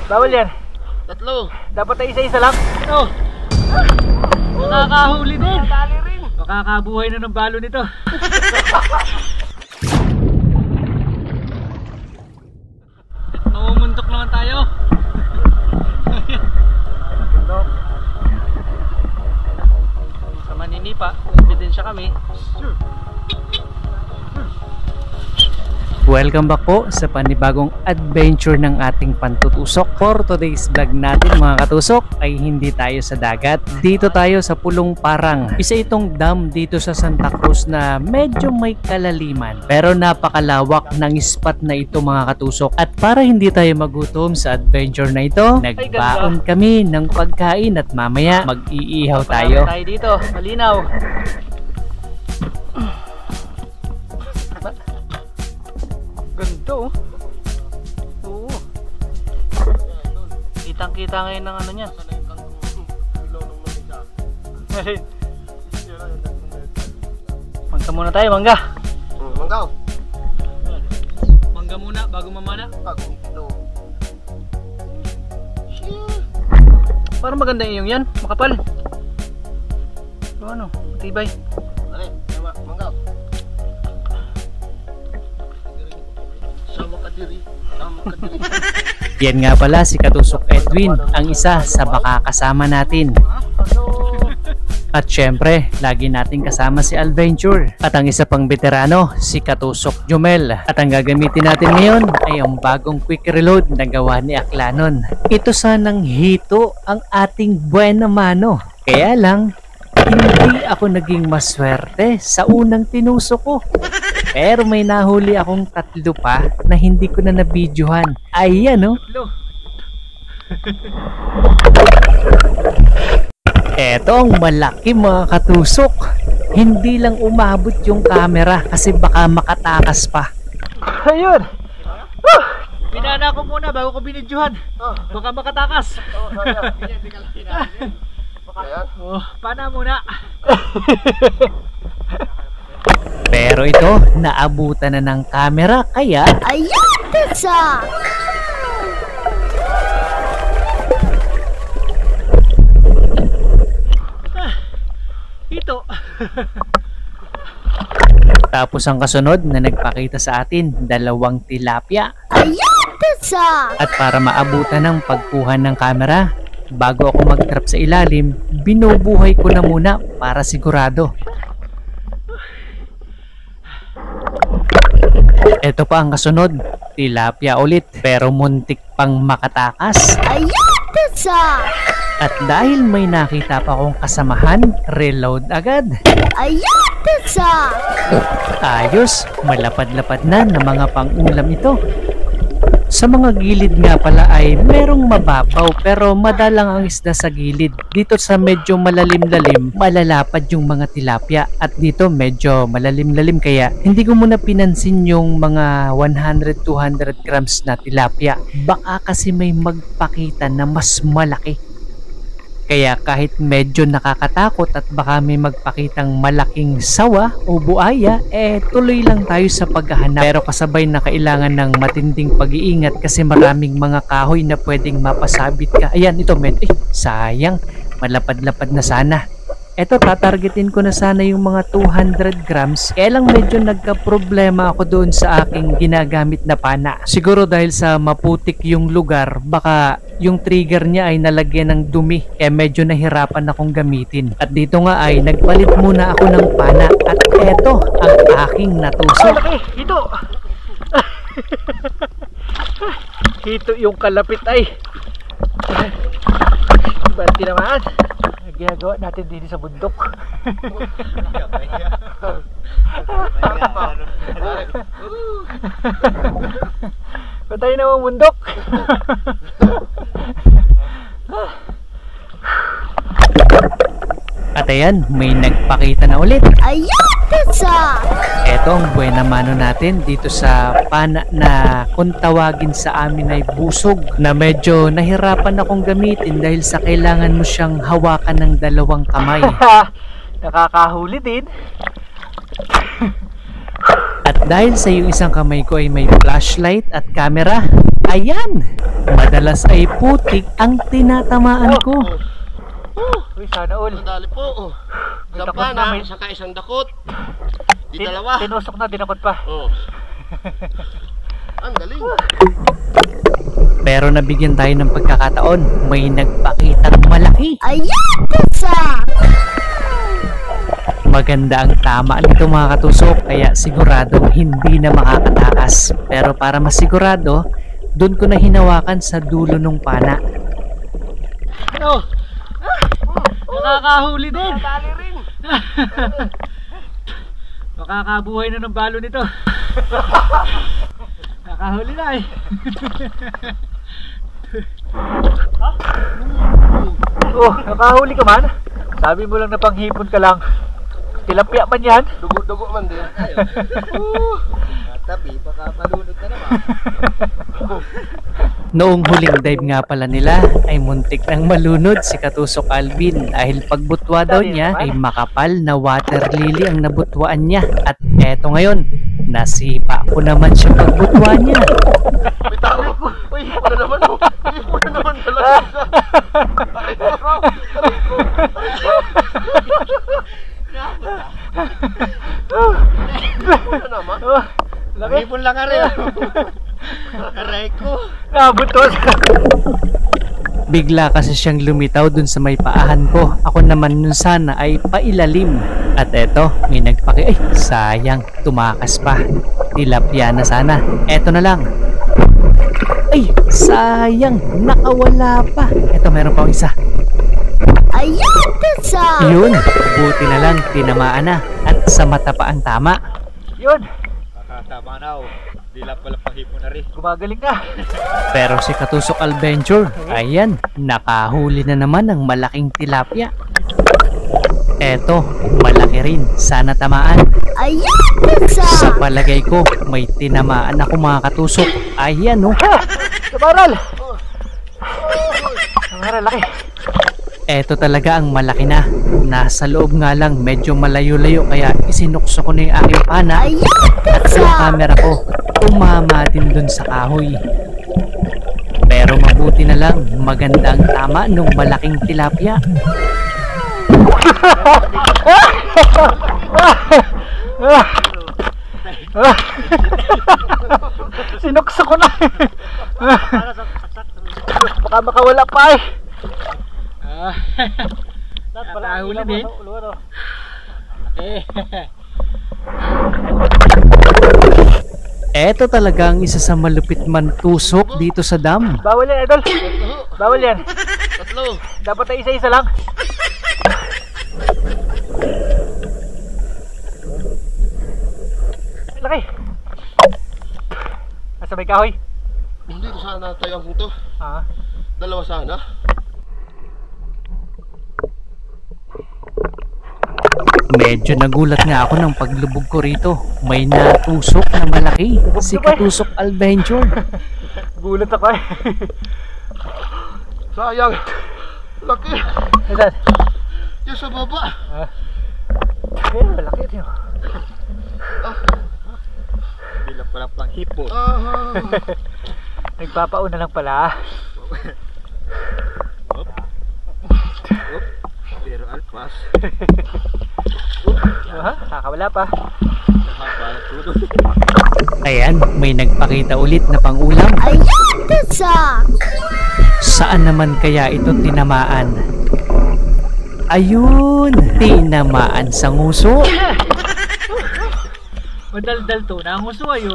Bawal yan. Tatlo. Dapat ay isa-isa lang. Oh. Makakahuli din. Dali rin. Makakabuhay na ng balo nito. Namumundok naman tayo. Bundok. Sa maninipa, ebidensya kami. Welcome back po sa panibagong adventure ng ating pantutusok. For today's vlog natin mga katusok ay hindi tayo sa dagat. Dito tayo sa Pulong Parang. Isa itong dam dito sa Santa Cruz na medyo may kalaliman. Pero napakalawak ng spot na ito mga katusok. At para hindi tayo magutom sa adventure na ito, nagbaon kami ng pagkain at mamaya mag-iihaw tayo. Tayo dito, malinaw. Ganito. Oo. Kitang-kita ngayon ng ano niya. Mangga muna tayo, mangga. Mangga. Mangga muna bago mamana. Parang maganda yung yan, makapal. Ano, matibay. Mangga. Yan nga pala si Katusok Edwin, ang isa sa baka kasama natin. At syempre, lagi nating kasama si Adventure. At ang isa pang veterano, si Katusok Jomel. At ang gagamitin natin ngayon ay ang bagong quick reload na gawa ni Aklanon. Ito sanang hito ang ating buena mano. Kaya lang, hindi ako naging maswerte sa unang tinusok ko. Pero may nahuli akong tatlo pa na hindi ko na nabidyohan. Ayan oh. Eto ang malaki mga katusok. Hindi lang umabot yung camera kasi baka makatakas pa. Ayun. Pinana ko muna bago ko binidyohan. Baka makatakas. Pana muna. Pero ito, naabutan na ng camera kaya Ayan, pizza! Ito. tapos ang kasunod na nagpakita sa atin, 2 tilapia. Ayan, pizza! At para maabutan ng pagkuha ng camera, bago ako mag-trap sa ilalim, binubuhay ko na muna para sigurado. Ito pa ang kasunod, tilapia ulit pero muntik pang makatakas. Ayan, pizza! At dahil may nakita pa akong kasamahan, reload agad. Ayan, pizza! Ayos, malapad-lapad na ng mga pang-ulam ito. Sa mga gilid nga pala ay merong mababaw pero madalang ang isda sa gilid. Dito sa medyo malalim-lalim, malalapad yung mga tilapia. At dito medyo malalim-lalim kaya hindi ko muna pinansin yung mga 100-200 grams na tilapia. Baka kasi may magpakita na mas malaki. Kaya kahit medyo nakakatakot at baka may magpakitang malaking sawa o buaya, tuloy lang tayo sa paghahanap. Pero kasabay na kailangan ng matinding pag-iingat kasi maraming mga kahoy na pwedeng mapasabit ka. Ayan, ito sayang, malapad-lapad na sana. Eto, tatargetin ko na sana yung mga 200 grams. Kaya lang medyo nagka-problema ako doon sa aking ginagamit na pana. Siguro dahil sa maputik yung lugar, baka yung trigger niya ay nalagyan ng dumi. Kaya medyo nahirapan akong gamitin. At dito nga ay nagpalit muna ako ng pana. At eto ang aking natusok. Ito. Ito yung kalapit ay. Banti naman. Ginagawa natin din sa bundok. Patay na ang bundok. At ayan, may nagpakita na ulit. Ayan, pizza! Eto ang buena mano natin dito sa pana na kung tawagin sa amin ay busog, na medyo nahirapan akong gamitin dahil sa kailangan mo siyang hawakan ng 2 kamay. Nakakahuli din. At At dahil sa yung isang kamay ko ay may flashlight at camera, ayan! Madalas ay putik ang tinatamaan ko. Uy, sana all. Dali po. May Isang takot na, pana, may- saka isang dakot. Di dalawa. Tinusok na, dinakot pa. Oh. Ang galing. Pero nabigyan tayo ng pagkakataon, may nagpakitang malaki. Ayatasa! Maganda ang tama nito mga katusok, kaya siguradong hindi na makakatakas. Pero para masigurado, doon ko na hinawakan sa dulo ng pana. Ano? Nakakahuli din. Dali rin. Makakabuhay na ng balo nito. Nakahuli na eh. Oh, nakahuli ka man. Sabi mo lang na panghipon ka lang. Tilapia man yan. Dugo-dugo man din. Tapi, baka malunod na naman. Noong huling dive nga pala nila ay muntik nang malunod si Katusok Alvin dahil pagbutwa daw niya ay makapal na water lily ang nabutwaan niya. At eto ngayon, nasipa ko naman siya pagbutwa niya. May tao. Uy, hipo na naman. Hipo na naman talaga. Hipo na naman. Oh, laki. Ipon lang ka rin. Aray ko. Nabutos. Bigla kasi siyang lumitaw dun sa may paahan ko. Ako naman nun sana ay pailalim. At eto, may nagpaki. Ay, sayang, tumakas pa. Tilapia na sana. Eto na lang. Ay, sayang, nakawala pa. Eto, meron pa isa. Ayatasa! Yun, buti na lang, tinamaan na. At sa mata pa ang tama. Yun, Tama na oh. Dila pala panghipo na rin. gumagaling na. Pero si Katusok Adventure, ayan, nakahuli na naman ng malaking tilapia. Eto, malaki rin. Sana tamaan. Sa Ayatasa! palagay ko, may tinamaan ako mga katusok. Ayan oh. Ha! Samaral! Samaral, laki. Eto talaga ang malaki na. Nasa loob nga lang, medyo malayo-layo kaya isinukso ko na yung aking pana. At yung Ayatasa! camera ko, tumama din dun sa kahoy. Pero mabuti na lang, maganda ang tama nung malaking tilapia. Sinukso ko na. Baka makawala pa eh. Nakahuli din. Eh. Eto talaga ang isa sa malupit man tusok dito sa dam. Bawal yan, idol. Bawal yan. Tatlo. Dapat ay isa-isa lang. Laki. Nasa may kahoy. Hindi ko sana tayo ang to. Ah. Dalawa sana. Medyo nagulat nga ako ng paglubog ko rito. May natusok na malaki. Si Katusok Adventure. Gulat ako eh. Sayang. Laki. Nasaan? Yung sa baba. Eh, malaki ito. Dila pala panghipo. Nagpapauna lang pala. Pero alpas. Ha? Nakakawala pa. Haba ng tulog. Ayan, may nagpakita ulit na pangulam. Ayatasa! Saan naman kaya ito tinamaan? Ayun, tinamaan sa nguso. Madaldal to. Nanguso ayo.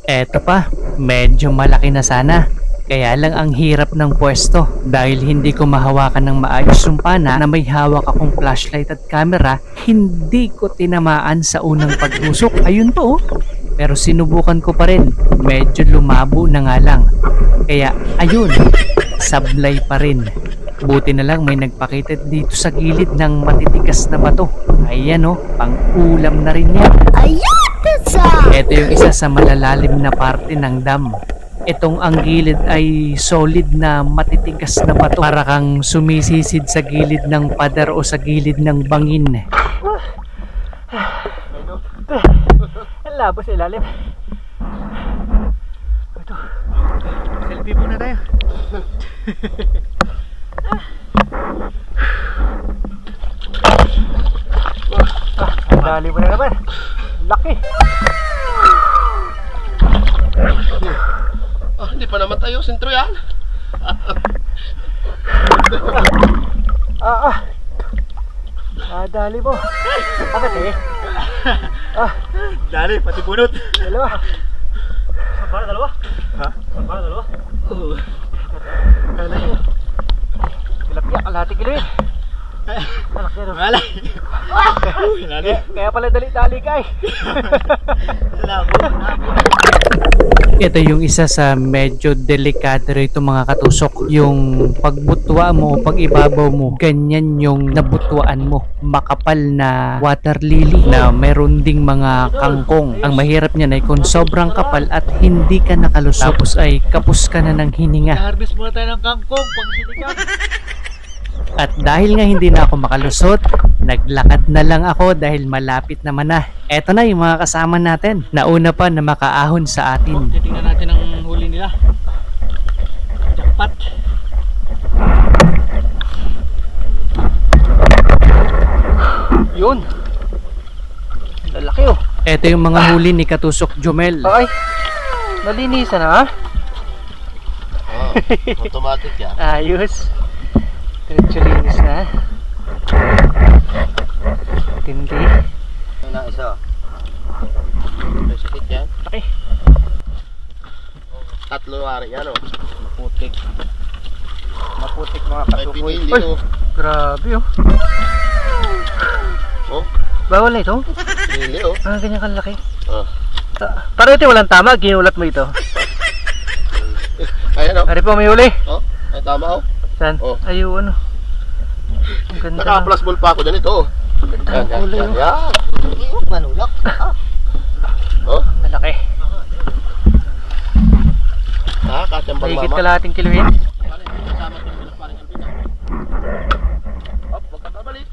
Eto pa, medyo malaki na sana. Kaya lang ang hirap ng pwesto dahil hindi ko mahawakan ng maayos yung pana na may hawak akong flashlight at camera, hindi ko tinamaan sa unang pag-usok. Ayun po oh. Pero sinubukan ko pa rin, medyo lumabo na nga lang. Kaya ayun, sablay pa rin. Buti na lang may nagpakita dito sa gilid ng matitigas na bato. Ayan oh, pang-ulam na rin yan. Ayatasa! Ito yung isa sa malalalim na parte ng dam. Itong ang gilid ay solid na matitigas na bato. Para kang sumisisid sa gilid ng pader o sa gilid ng bangin. Ang labo sa ilalim. Ito. Selfie muna tayo. Ang dali mo na naman. Laki. Hindi pa naman tayo, sentro yan. Dali mo. Bakit eh? Dali, pati bunot. Dalawa. Para dalawa? Ha? Para dalawa? Tilapia, kalahati kilo eh. Malaki rin. Malay. Lali. Kaya pala dali-dali ka eh. Labo. Ito yung isa sa medyo delikado rito mga katusok. Yung pagbutwa mo o pag-ibabaw mo, ganyan yung nabutwaan mo. Makapal na water lily na meron ding mga kangkong. Ang mahirap niyan ay kung sobrang kapal at hindi ka nakalusot. Tapos ay kapos ka na ng hininga. Harvest muna tayo ng kangkong pang sinigang. At dahil nga hindi na ako makalusot, naglakad na lang ako dahil malapit naman na. Eto na yung mga kasama natin. Nauna pa na makaahon sa atin. Titingnan natin ang huli nila. Jackpot. Yun. Lalaki oh. Eto yung mga huli ni Katusok Jomel. Ay, nalinisan na ha? Automatic yan. Ayos. Diretso linis na. Tindi. Ito na isa. May sakit yan. Laki. Tatlo wari yan, oh. Maputik. Maputik mga May katukoy. pinili, Uy, oh. grabe oh. Oh, Bawal na ito? pinili, oh. Ganyan kalaki. Oh. Parang ito walang tama, ginulat mo ito. Ayan, oh. Ari po may huli. Oh, ay tama, oh. Saan? Oh. Ayaw ano. Ang ganda. Naka-plus ball pa ako dyan ito, oh. Yan, yan, kulay, yan, oh. yan. Manulak. Oh, Malaki. kachambang Mahigit mama. kalahating kiluhin. Hop, wag ka babalik.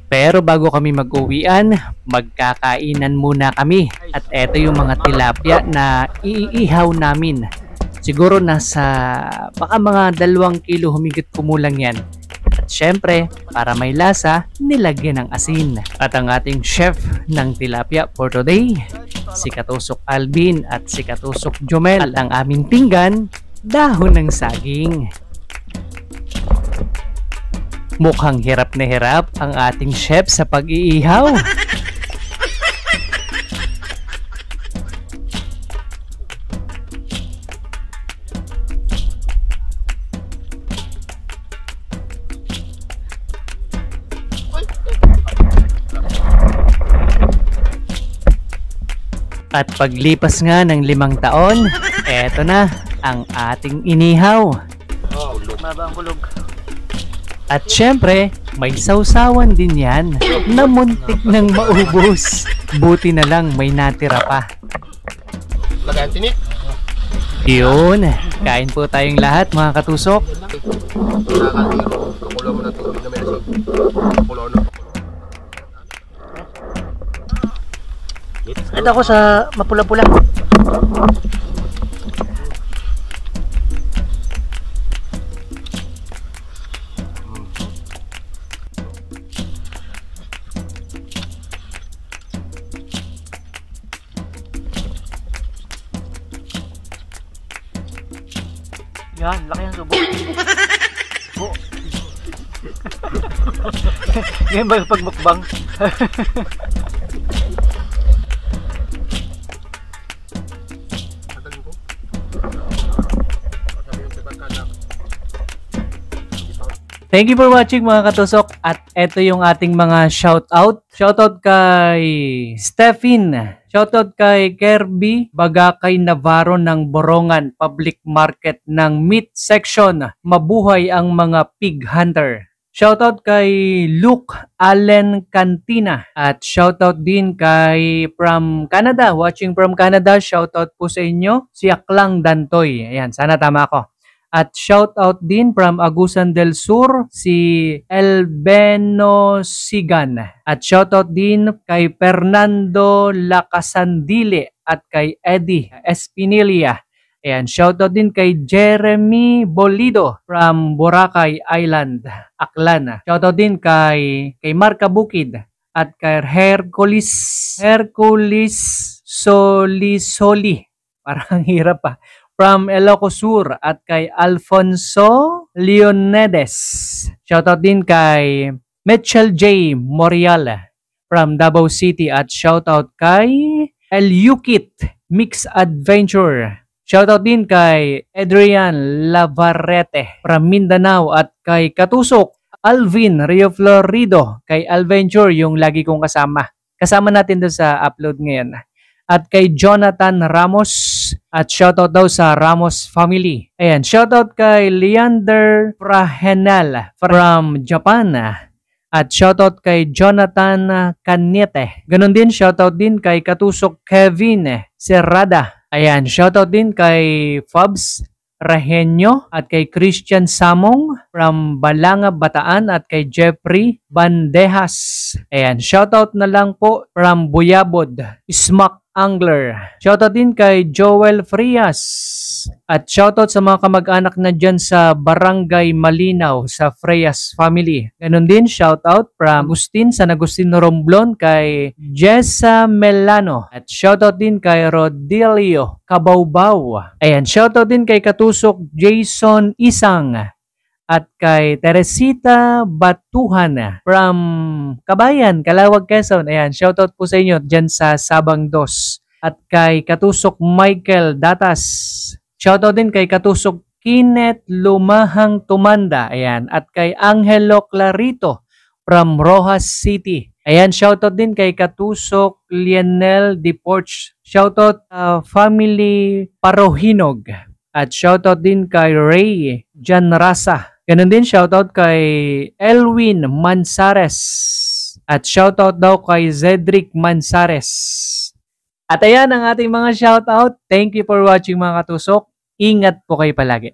Pero bago kami mag-uwian, magkakainan muna kami. At eto yung mga tilapia na iihaw namin. Siguro nasa baka mga 2 kilo humigit kumulang yan. At syempre, para may lasa, nilagyan ng asin. At ang ating chef ng tilapia for today, si Katusok Alvin at si Katusok Jomel. At ang aming pinggan, dahon ng saging. Mukhang hirap na hirap ang ating chef sa pag-iihaw. At paglipas nga ng 5 taon, eto na ang ating inihaw. Oh, look. Maba ang kulog. At syempre, may sausawan din yan na muntik ng maubos. Buti na lang may natira pa. Lagay ang tinik. Yun, kain po tayong lahat mga katusok. Nakakatiro. Kakulo mo ng tubig na may asin. Kakulo, no? Ito ako sa mapula-pula. Yan, laki ang subo. Subo. Ngayon ba yung pagmukbang? Thank you for watching mga katusok. At eto yung ating mga shoutout. Shoutout kay Stephen. Shoutout kay Kirby Bagakay Navarro ng Borongan Public Market ng Meat Section. Mabuhay ang mga pig hunter. Shoutout kay Luke Allen Cantina. At shoutout din kay from Canada, watching from Canada. Shoutout po sa inyo, si Aklang Dantoy. Ayan, sana tama ako. At shoutout din from Agusan del Sur, si Elbeno Sigan. At shoutout din kay Fernando Lacasandile at kay Eddie Espinilla. Ayan, shoutout din kay Jeremy Bolido from Boracay Island, Aklan. Shoutout din kay Marca Bukid at kay Hercules Solisoli. Parang hirap pa. From Ilocos Sur at kay Alfonso Leonedes. Shoutout din kay Mitchell J. Morial from Davao City at shoutout kay Eliukit Mix Adventure. Shoutout din kay Adrian Lavarrete from Mindanao at kay Katusok Alvin Rio Florido, kay Alventure yung lagi kong kasama. Kasama natin doon sa upload ngayon. At kay Jonathan Ramos at shoutout daw sa Ramos family. Ayan, shoutout kay Leander Prahenal from Japan. At shoutout kay Jonathan Canete. Ganon din, shoutout din kay Katusok Kevin Serrada. Ayan, shoutout din kay Fabs Rahenyo at kay Christian Samong from Balanga, Bataan at kay Jeffrey Bandejas. Ayan, shoutout na lang po from Buyabod, Smack Angler. Shoutout din kay Joel Frias. At shoutout sa mga kamag-anak na dyan sa Barangay Malinaw sa Frias family. Ganon din, shoutout from Agustin, San Agustino Romblon, kay Jessa Melano. At shoutout din kay Rodelio Cabaubaw. Ayan, shoutout din kay Katusok Jason Isang. At kay Teresita Batuhan from Kabayan, Calawag, Quezon. Ayan, shoutout po sa inyo dyan sa Sabang 2. At kay Katusok Michael Datas. Shoutout din kay Katusok Kinet Lumahang Tumanda. Ayan, at kay Angelo Clarito from Rojas City. Ayan, shoutout din kay Katusok Lionel Deporch. Shoutout family Parohinog. At shoutout din kay Ray Janrasa. Ganon din, shoutout kay Elwin Mansares. At shoutout daw kay Zedric Mansares. At ayan ang ating mga shoutout. Thank you for watching mga katusok. Ingat po kayo palagi.